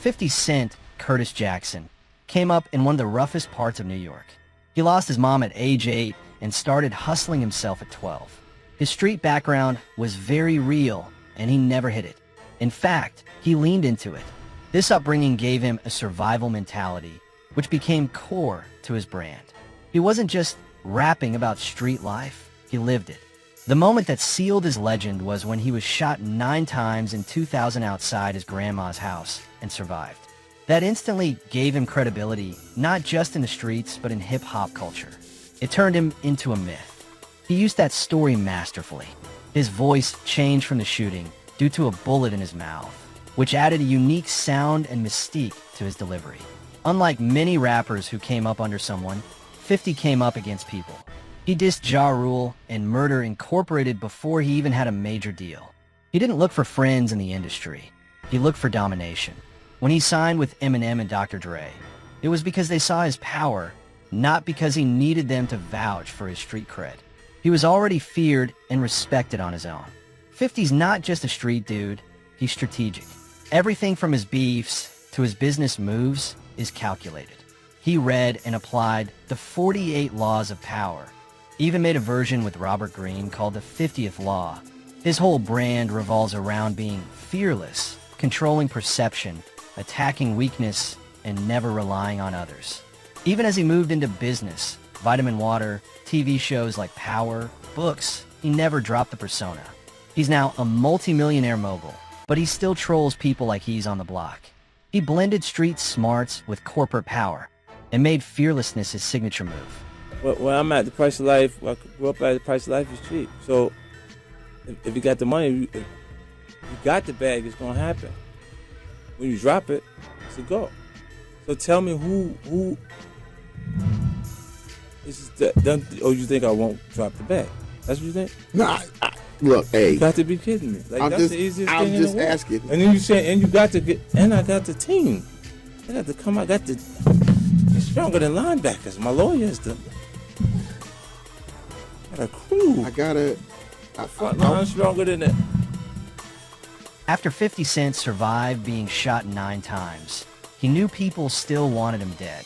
50 Cent, Curtis Jackson, came up in one of the roughest parts of New York. He lost his mom at age 8 and started hustling himself at 12. His street background was very real, and he never hid it. In fact, he leaned into it. This upbringing gave him a survival mentality, which became core to his brand. He wasn't just rapping about street life, he lived it. The moment that sealed his legend was when he was shot 9 times in 2000 outside his grandma's house and survived. That instantly gave him credibility, not just in the streets, but in hip-hop culture. It turned him into a myth. He used that story masterfully. His voice changed from the shooting due to a bullet in his mouth, which added a unique sound and mystique to his delivery. Unlike many rappers who came up under someone, 50 came up against people. He dissed Ja Rule and Murder Incorporated before he even had a major deal. He didn't look for friends in the industry. He looked for domination. When he signed with Eminem and Dr. Dre, it was because they saw his power, not because he needed them to vouch for his street cred. He was already feared and respected on his own. 50's not just a street dude, he's strategic. Everything from his beefs to his business moves is calculated. He read and applied the 48 laws of power, even made a version with Robert Greene called the 50th Law. His whole brand revolves around being fearless, controlling perception, attacking weakness, and never relying on others. Even as he moved into business, vitamin water, TV shows like Power, books, he never dropped the persona. He's now a multi-millionaire mogul, but he still trolls people like he's on the block. He blended street smarts with corporate power and made fearlessness his signature move. Where I'm at, the price of life, I grew up at the price of life is cheap. So if you got the money, if you got the bag, it's going to happen. When you drop it, it's a go. So tell me who is done, or you think I won't drop the bag? That's what you think? No, look, hey. You got to be kidding me. Like, that's the easiest thing in the world. I'm just asking. And then you say, and you got to get, and I got the team. I got to come, I got the, it's stronger than linebackers. My lawyers, I got a crew. Front line stronger than that. After 50 Cent survived being shot 9 times, he knew people still wanted him dead,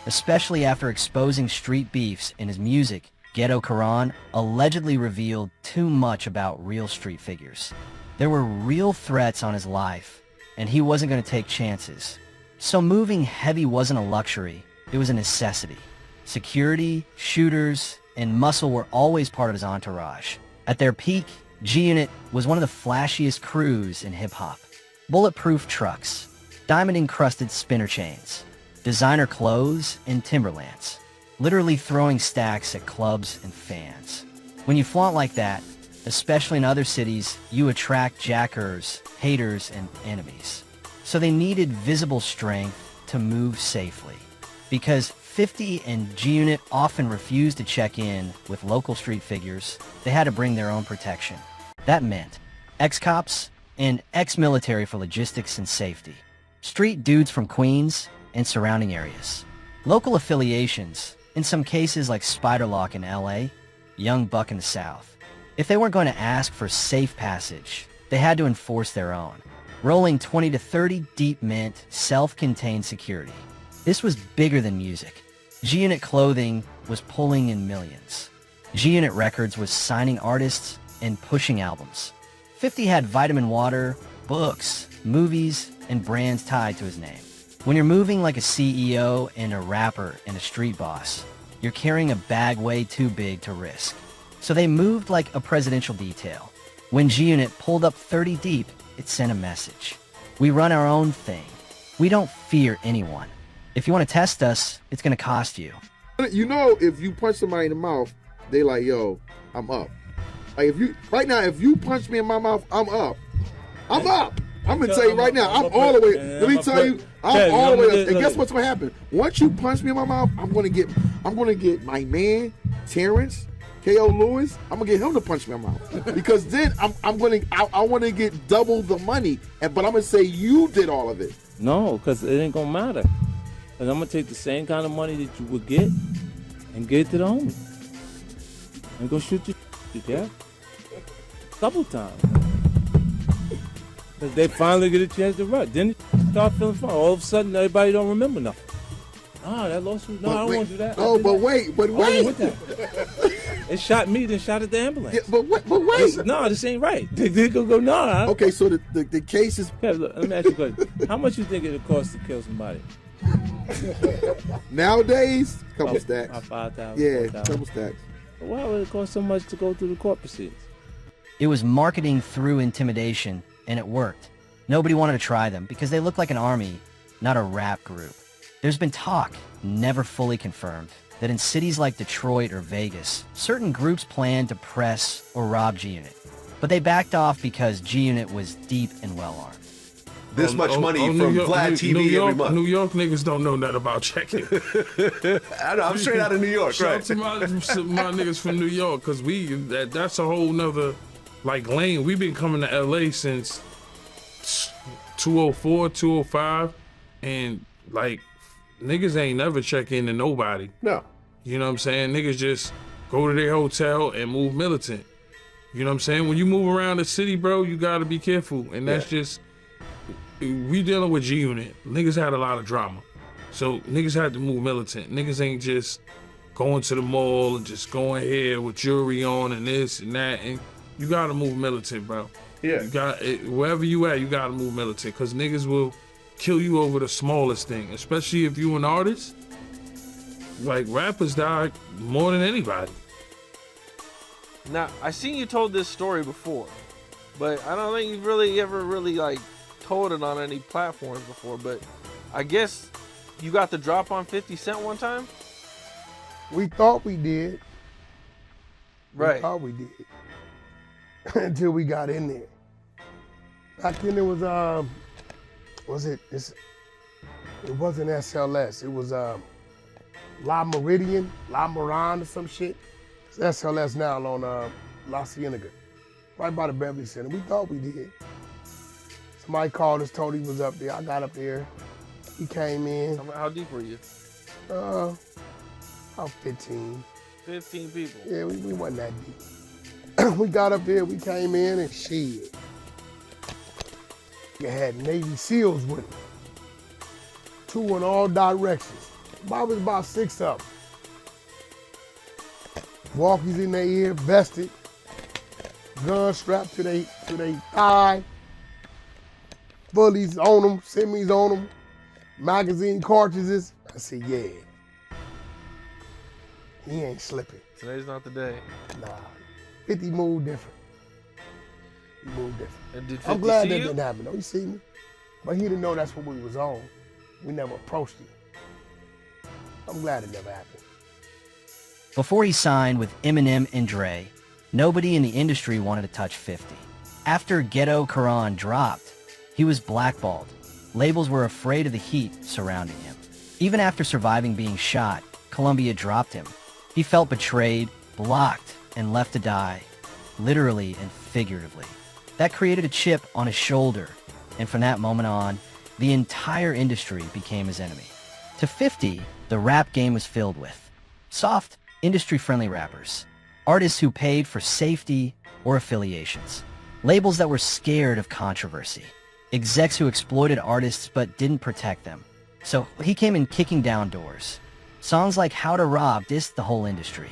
especially after exposing street beefs in his music. Ghetto Quran allegedly revealed too much about real street figures. There were real threats on his life, and he wasn't going to take chances. So moving heavy wasn't a luxury, it was a necessity. Security, shooters, and muscle were always part of his entourage. At their peak, G-Unit was one of the flashiest crews in hip-hop. Bulletproof trucks, diamond-encrusted spinner chains, designer clothes, and Timberlands, literally throwing stacks at clubs and fans. When you flaunt like that, especially in other cities, you attract jackers, haters, and enemies. So they needed visible strength to move safely. Because 50 and G-Unit often refused to check in with local street figures, they had to bring their own protection. That meant ex-cops and ex-military for logistics and safety, street dudes from Queens and surrounding areas, local affiliations, in some cases like Spiderlock in LA, Young Buck in the South. If they weren't going to ask for safe passage, they had to enforce their own, rolling 20 to 30 deep meant self-contained security. This was bigger than music. G-Unit clothing was pulling in millions. G-Unit Records was signing artists and pushing albums. 50 had vitamin water, books, movies, and brands tied to his name. When you're moving like a CEO and a rapper and a street boss, you're carrying a bag way too big to risk. So they moved like a presidential detail. When G-Unit pulled up 30 deep, it sent a message. We run our own thing. We don't fear anyone. If you want to test us, it's going to cost you. You know, if you punch somebody in the mouth, they like, yo, I'm up. Like right now, if you punch me in my mouth, I'm up. I'm up. I'm gonna tell you right now, I'm all the way. Let me tell you, I'm all the way up. And guess what's gonna happen? Once you punch me in my mouth, I'm gonna get my man Terrence, K.O. Lewis. I'm gonna get him to punch me in my mouth because then I want to get double the money. But I'm gonna say you did all of it. No, because it ain't gonna matter. Because I'm gonna take the same kind of money that you would get and get it to the homie. And go shoot you, yeah? Couple times. Because they finally get a chance to run. Then start feeling fine. All of a sudden, everybody don't remember nothing. Nah, that lawsuit. No, I don't want to do that. Oh, but wait. With that. It shot me, then shot at the ambulance. Yeah, but wait. No, this ain't right. They go, no. Okay, so the case is... Okay, look, let me ask you a question. How much you think it would cost to kill somebody? Nowadays, couple stacks. About 5,000. Yeah, 4,000. couple stacks. But why would it cost so much to go through the court proceedings? It was marketing through intimidation, and it worked. Nobody wanted to try them because they looked like an army, not a rap group. There's been talk, never fully confirmed, that in cities like Detroit or Vegas, certain groups planned to press or rob G-Unit. But they backed off because G-Unit was deep and well-armed. This much money from Vlad TV every month. New York niggas don't know nothing about checking. I know, I'm straight out of New York, Shout right? out to my niggas from New York, because that's a whole nother lane. We've been coming to LA since 204, 205, and niggas ain't never check into nobody. No. You know what I'm saying? Niggas just go to their hotel and move militant. You know what I'm saying? When you move around the city, bro, you gotta be careful. And that's just, we dealing with G-Unit. Niggas had a lot of drama. So niggas had to move militant. Niggas ain't just going to the mall and just going here with jewelry on and this and that. And you gotta move militant, bro. Yeah. You got, wherever you at, you gotta move militant. Cause niggas will kill you over the smallest thing, especially if you an artist. Like, rappers die more than anybody. Now, I seen you told this story before, but I don't think you've really ever told it on any platforms before. But I guess you got the drop on 50 Cent one time? We thought we did. Right. We thought we did. Until we got in there. Back then it was it wasn't SLS. It was La Meridian, La Moran or some shit. It's SLS now on La Cienega, right by the Beverly Center. We thought we did. Somebody called us, told he was up there. I got up there. He came in. How deep were you? About 15. 15 people. Yeah, we wasn't that deep. We got up there, we came in and shit. You had Navy SEALs with them. 2 in all directions. Probably about 6 of them. Walkies in their ear, vested. Gun strapped to their thigh. Bullies on them, semis on them. Magazine cartridges. I said, yeah. He ain't slipping. Today's not the day. Nah. 50 moved different. He moved different. And did 50 I'm glad see that you? didn't happen though. He see me. But he didn't know that's what we was on. We never approached him. I'm glad it never happened. Before he signed with Eminem and Dre, nobody in the industry wanted to touch 50. After Ghetto Quran dropped, he was blackballed. Labels were afraid of the heat surrounding him. Even after surviving being shot, Columbia dropped him. He felt betrayed, blocked, and left to die, literally and figuratively. That created a chip on his shoulder, and from that moment on, the entire industry became his enemy. To 50, the rap game was filled with soft, industry-friendly rappers, artists who paid for safety or affiliations, labels that were scared of controversy, execs who exploited artists but didn't protect them. So he came in kicking down doors. Songs like How to Rob dissed the whole industry.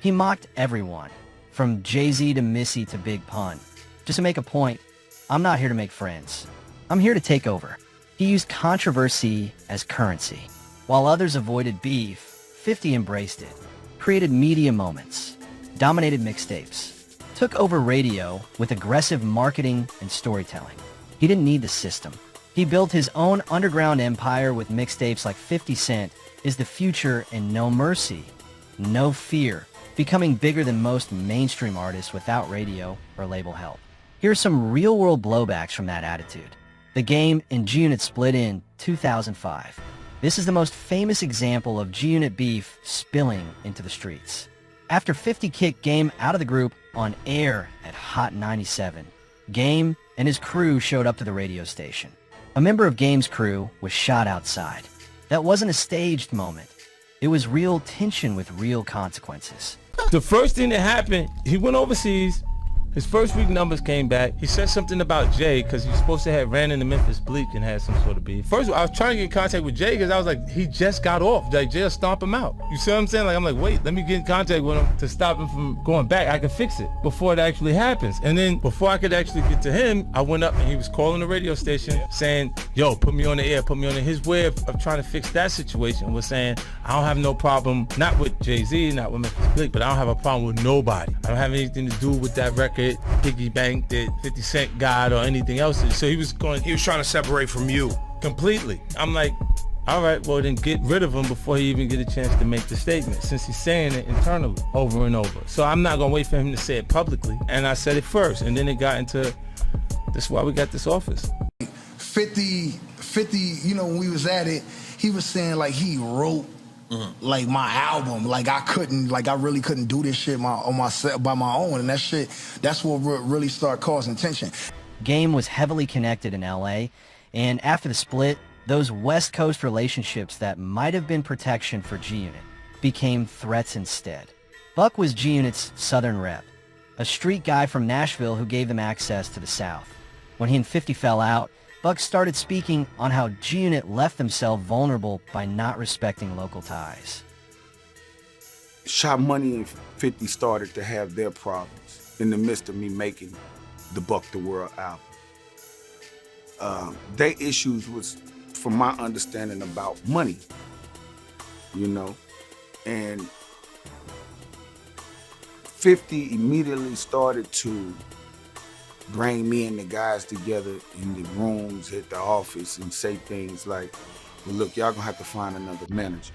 He mocked everyone, from Jay-Z to Missy to Big Pun. Just to make a point, I'm not here to make friends. I'm here to take over. He used controversy as currency. While others avoided beef, 50 embraced it, created media moments, dominated mixtapes, took over radio with aggressive marketing and storytelling. He didn't need the system. He built his own underground empire with mixtapes like 50 Cent is the Future and No Mercy, No Fear, becoming bigger than most mainstream artists without radio or label help. Here's some real-world blowbacks from that attitude. The Game and G-Unit split in 2005. This is the most famous example of G-Unit beef spilling into the streets. After 50 kicked Game out of the group on air at Hot 97, Game and his crew showed up to the radio station. A member of Game's crew was shot outside. That wasn't a staged moment. It was real tension with real consequences. The first thing that happened, he went overseas, His first week numbers came back. He said something about Jay because he's supposed to have ran into Memphis Bleak and had some sort of beef. First, I was trying to get in contact with Jay because I was like, he just got off. Like, Jay'll stomp him out. You see what I'm saying? Like, I'm like, wait, let me get in contact with him to stop him from going back. I can fix it before it actually happens. And then before I could actually get to him, I went up and he was calling the radio station saying, yo, put me on the air, put me on the. His way of trying to fix that situation was saying, I don't have no problem, not with Jay-Z, not with Memphis Bleak, but I don't have a problem with nobody. I don't have anything to do with that record, Piggy Bank, that 50 Cent got or anything else. So he was trying to separate from you completely. I'm like, all right, well then get rid of him before he even get a chance to make the statement, since he's saying it internally over and over. So I'm not gonna wait for him to say it publicly. And I said it first, and then it got into, that's why we got this office. 50, you know, when we was at it, he was saying like he wrote like my album, like I really couldn't do this shit on myself by my own, and that's what really started causing tension. Game was heavily connected in LA, and after the split, those West Coast relationships that might have been protection for G-Unit became threats instead. Buck was G-Unit's Southern rep, a street guy from Nashville who gave them access to the South. When he and 50 fell out, Buck started speaking on how G-Unit left themselves vulnerable by not respecting local ties. Shot Money and 50 started to have their problems in the midst of me making the Buck the World album. Their issues was, from my understanding, about money, you know, and 50 immediately started to bring me and the guys together in the rooms at the office and say things like, well, look, y'all gonna have to find another manager.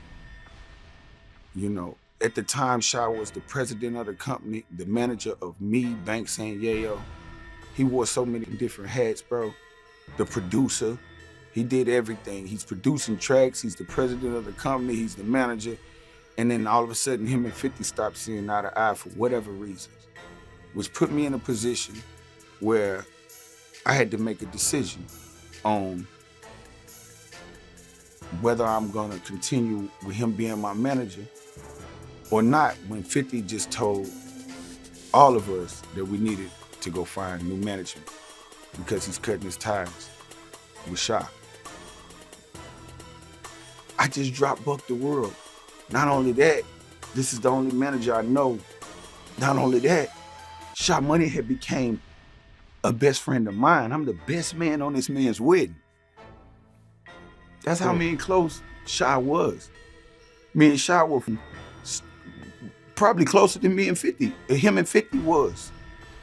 You know, at the time, Sha was the president of the company, the manager of me, Banks and Yayo. He wore so many different hats, bro. The producer, he did everything. He's producing tracks, he's the president of the company, he's the manager. And then all of a sudden, him and 50 stopped seeing eye to eye for whatever reasons, which put me in a position where I had to make a decision on whether I'm gonna continue with him being my manager or not, when 50 just told all of us that we needed to go find new management because he's cutting his ties with Sha. I just dropped Buck the World. Not only that, this is the only manager I know. Not only that, Sha Money had became a best friend of mine. I'm the best man on this man's wedding. That's how me and close Sha was. Me and Sha were probably closer than me and 50. Him and 50 was.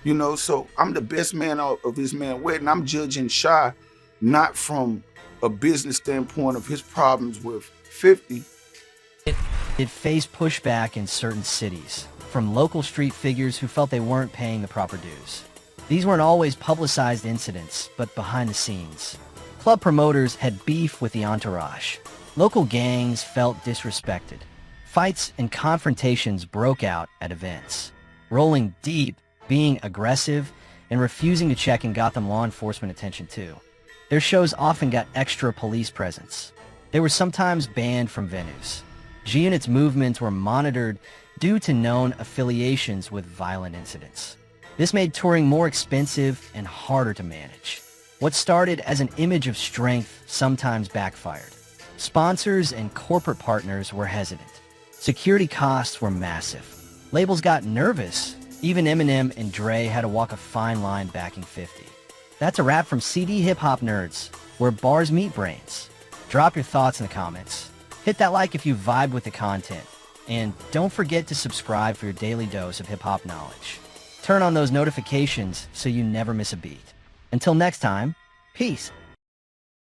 You know, so I'm the best man of his man's wedding. I'm judging Sha not from a business standpoint of his problems with 50. It faced pushback in certain cities from local street figures who felt they weren't paying the proper dues. These weren't always publicized incidents, but behind the scenes. Club promoters had beef with the entourage. Local gangs felt disrespected. Fights and confrontations broke out at events. Rolling deep, being aggressive, and refusing to check in got them law enforcement attention too. Their shows often got extra police presence. They were sometimes banned from venues. G-Unit's movements were monitored due to known affiliations with violent incidents. This made touring more expensive and harder to manage. What started as an image of strength sometimes backfired. Sponsors and corporate partners were hesitant. Security costs were massive. Labels got nervous. Even Eminem and Dre had to walk a fine line backing 50. That's a wrap from CD Hip Hop Nerds, where bars meet brains. Drop your thoughts in the comments. Hit that like if you vibe with the content. And don't forget to subscribe for your daily dose of hip-hop knowledge. Turn on those notifications so you never miss a beat. Until next time, peace.